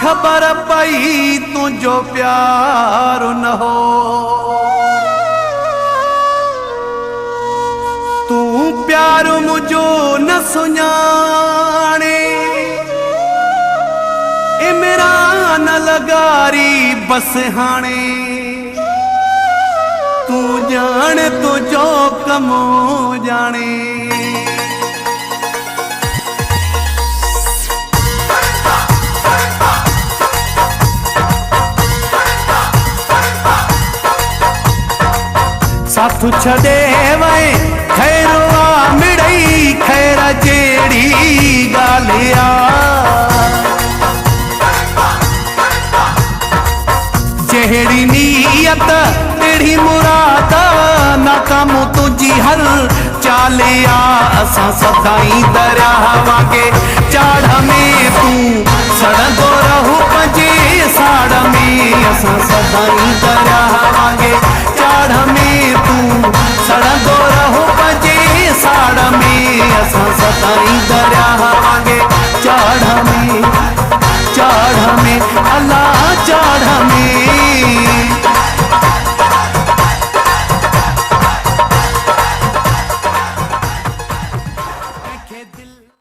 खबर पई तुझो प्यार न हो, तू प्यार मुझो न सुञाणे, ए मेरा न लगारी बस हाणे, तू जाने तुझो कमो जाने। साथु छदे वए खैरवा मिड़ई खैर जेड़ी गालिया, जेड़ी नीयत तेड़ी मुराद नाकाम तुझी हल चालिया। असां सदाई दरिया वांगे चाड़ में तू सड़ंदो रहू पंजे साड़ में, असां सदाई